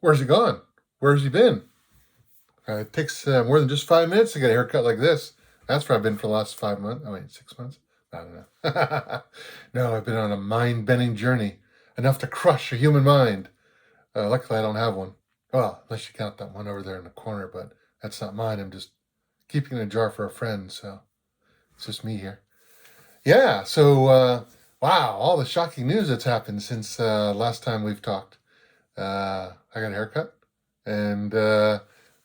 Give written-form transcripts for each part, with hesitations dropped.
Where's he gone? Where's he been? It takes more than just 5 minutes to get a haircut like this. That's where I've been for the last 5 months. Oh, wait, 6 months? I don't know. No, I've been on a mind-bending journey, enough to crush a human mind. Luckily, I don't have one. Well, unless you count that one over there in the corner, but that's not mine. I'm just keeping it in a jar for a friend, so it's just me here. Yeah, so, wow, all the shocking news that's happened since last time we've talked. I got a haircut, and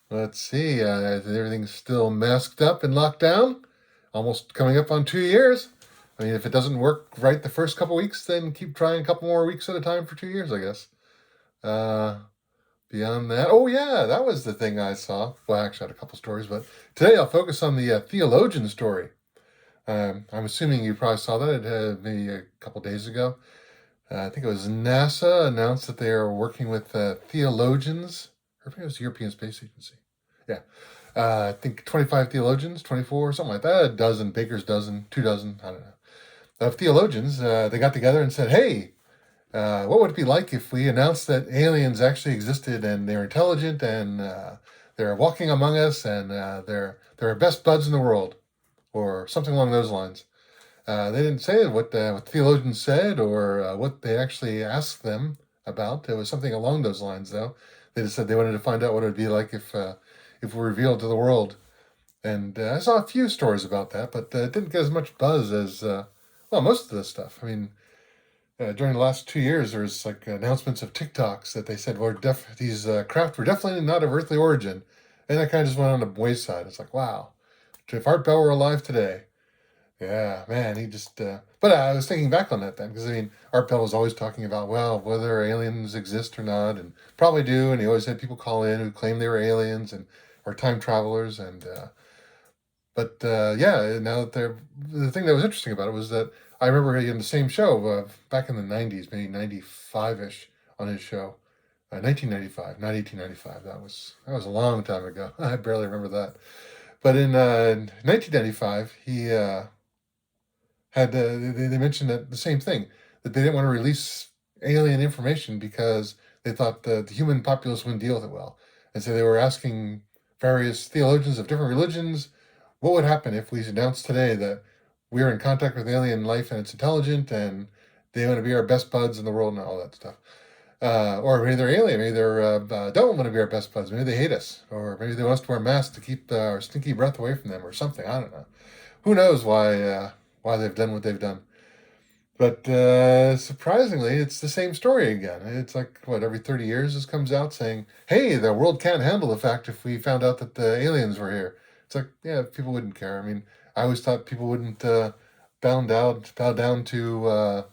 let's see, everything's still masked up and locked down, almost coming up on 2 years. I mean, if it doesn't work right the first couple weeks, then keep trying a couple more weeks at a time for 2 years, I guess. Uh, Beyond that, oh yeah, that was the thing I saw. Well, actually, I had a couple stories, but today I'll focus on the Theologian story. I'm assuming you probably saw that. It had maybe a couple days ago. I think it was NASA announced that they are working with theologians. Or I think it was the European Space Agency. Yeah. I think 25 theologians, 24, something like that. A dozen, baker's dozen, 2 dozen, I don't know. Of theologians, they got together and said, hey, what would it be like if we announced that aliens actually existed and they're intelligent and they're walking among us and they're our best buds in the world, or something along those lines. They didn't say what theologians said or what they actually asked them about. It was something along those lines, though. They just said they wanted to find out what it would be like if we're revealed to the world. And I saw a few stories about that, but it didn't get as much buzz as most of this stuff. I mean, during the last 2 years, there was like announcements of TikToks that they said these craft were definitely not of earthly origin, and that kind of just went on the wayside. It's like, wow, if Art Bell were alive today. Yeah, man, he just. But I was thinking back on that then, because I mean, Art Bell was always talking about, well, whether aliens exist or not, and probably do, and he always had people call in who claimed they were aliens and or time travelers, and yeah, now that the thing that was interesting about it was that I remember in the same show back in the '90s, maybe '95-ish, on his show, 1995, not 1895. That was a long time ago. I barely remember that, but in 1995, he. They mentioned that the same thing, that they didn't want to release alien information because they thought the human populace wouldn't deal with it well. And so they were asking various theologians of different religions, what would happen if we announced today that we're in contact with alien life and it's intelligent and they want to be our best buds in the world and all that stuff. Or maybe they're alien, maybe they don't want to be our best buds, maybe they hate us, or maybe they want us to wear masks to keep our stinky breath away from them or something, I don't know. Who knows why they've done what they've done. But surprisingly, it's the same story again. It's like, every 30 years this comes out saying, hey, the world can't handle the fact if we found out that the aliens were here. It's like, yeah, people wouldn't care. I mean, I always thought people wouldn't bow down to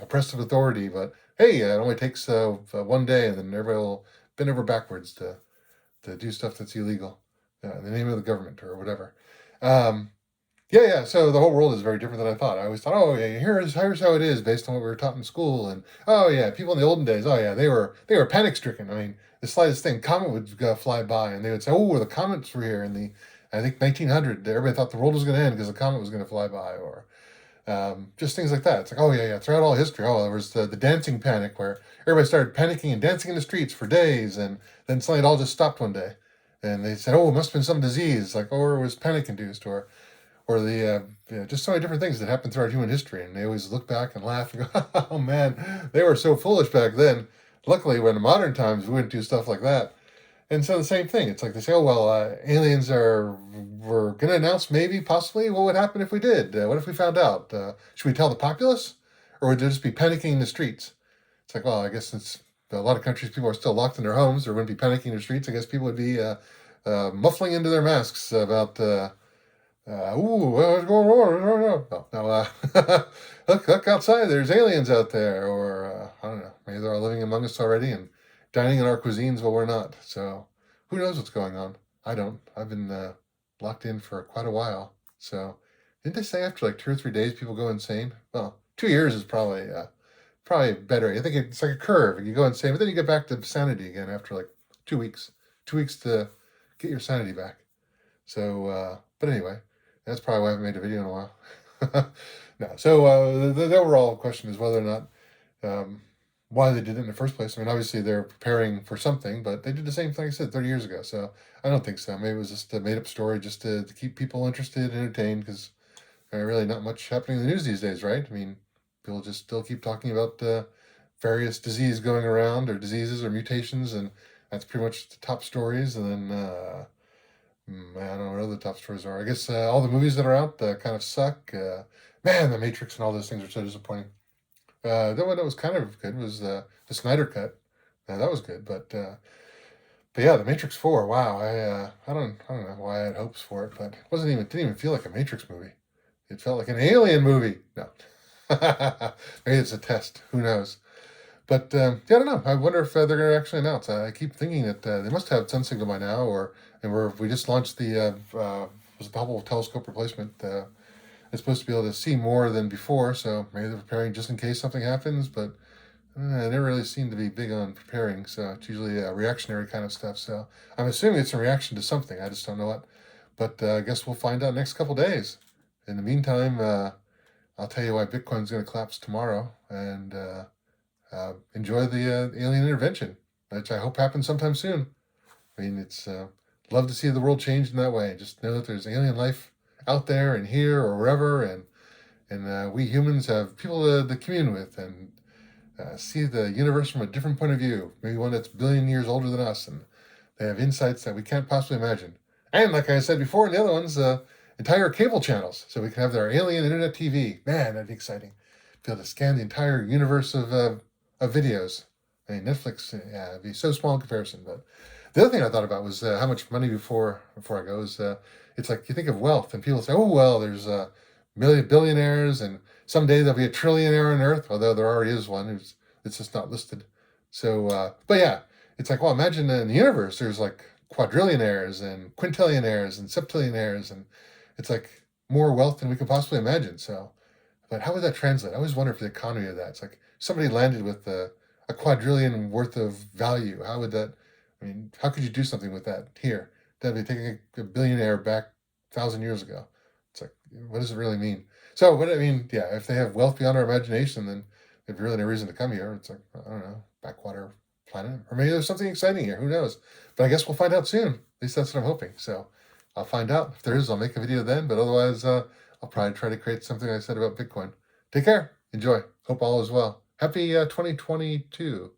oppressive authority, but hey, it only takes one day and then everybody will bend over backwards to do stuff that's illegal in the name of the government or whatever. Yeah. So the whole world is very different than I thought. I always thought, oh yeah, here's how it is based on what we were taught in school, and oh yeah, people in the olden days, oh yeah, they were panic stricken. I mean, the slightest thing, comet would fly by, and they would say, oh, the comets were here in the, I think 1900. Everybody thought the world was going to end because the comet was going to fly by, or just things like that. It's like, oh yeah, throughout all history, there was the dancing panic where everybody started panicking and dancing in the streets for days, and then suddenly it all just stopped one day, and they said, oh, it must have been some disease, like, or it was panic induced, or just so many different things that happened throughout human history, and they always look back and laugh and go, oh man, they were so foolish back then. Luckily, when in modern times, we wouldn't do stuff like that. And so the same thing, it's like they say, oh, well, we're going to announce maybe, possibly, what would happen if we did? What if we found out? Should we tell the populace? Or would there just be panicking in the streets? It's like, well, I guess since a lot of countries, people are still locked in their homes, or wouldn't be panicking in the streets, I guess people would be muffling into their masks about... what's going on? No. Look outside. There's aliens out there, or I don't know. Maybe they're all living among us already and dining in our cuisines while we're not. So who knows what's going on? I don't. I've been locked in for quite a while. So didn't they say after like 2 or 3 days people go insane? Well, 2 years is probably better. I think it's like a curve. You go insane, but then you get back to sanity again after like 2 weeks. 2 weeks to get your sanity back. So, but anyway. That's probably why I haven't made a video in a while. No. So the overall question is whether or not why they did it in the first place. I mean, obviously they're preparing for something, but they did the same thing, like I said, 30 years ago. So I don't think so. Maybe it was just a made up story just to keep people interested, entertained, because really not much happening in the news these days, right? I mean, people just still keep talking about various disease going around, or diseases or mutations, and that's pretty much the top stories. And then I don't know what other top stories are. I guess all the movies that are out kind of suck. Man, The Matrix and all those things are so disappointing. The one that was kind of good was the Snyder Cut. That was good, but yeah, The Matrix 4. Wow, I don't know why I had hopes for it, but it wasn't even didn't even feel like a Matrix movie. It felt like an alien movie. No, maybe it's a test. Who knows? But yeah, I don't know. I wonder if they're going to actually announce. I keep thinking that they must have Sun Signal by now, we just launched the was it the Hubble telescope replacement. It's supposed to be able to see more than before, so maybe they're preparing just in case something happens. But they never really seem to be big on preparing, so it's usually reactionary kind of stuff. So I'm assuming it's a reaction to something. I just don't know what. But I guess we'll find out next couple days. In the meantime, I'll tell you why Bitcoin's going to collapse tomorrow, and enjoy the alien intervention, which I hope happens sometime soon. I mean, it's love to see the world change in that way. Just know that there's alien life out there and here or wherever, and we humans have people to commune with and see the universe from a different point of view. Maybe one that's a billion years older than us, and they have insights that we can't possibly imagine. And like I said before in the other ones, entire cable channels, so we can have their alien internet TV. Man, that'd be exciting. Be able to scan the entire universe of videos. I mean, Netflix, yeah, it'd be so small in comparison. But the other thing I thought about was how much money before I go is it's like you think of wealth and people say, oh well, there's billionaires and someday there'll be a trillionaire on Earth, although there already is one who's it's just not listed. So, but yeah, it's like, well, imagine in the universe there's like quadrillionaires and quintillionaires and septillionaires, and it's like more wealth than we could possibly imagine. So, but how would that translate? I always wonder for the economy of that. It's like somebody landed with a quadrillion worth of value. How would that? I mean, how could you do something with that here? That'd be taking a billionaire back 1,000 years ago. It's like, what does it really mean? So, what I mean, yeah, if they have wealth beyond our imagination, then there's really no reason to come here. It's like, I don't know, backwater planet, or maybe there's something exciting here. Who knows? But I guess we'll find out soon. At least that's what I'm hoping. So, I'll find out. If there is, I'll make a video then. But otherwise, I'll probably try to create something I said about Bitcoin. Take care. Enjoy. Hope all is well. Happy 2022.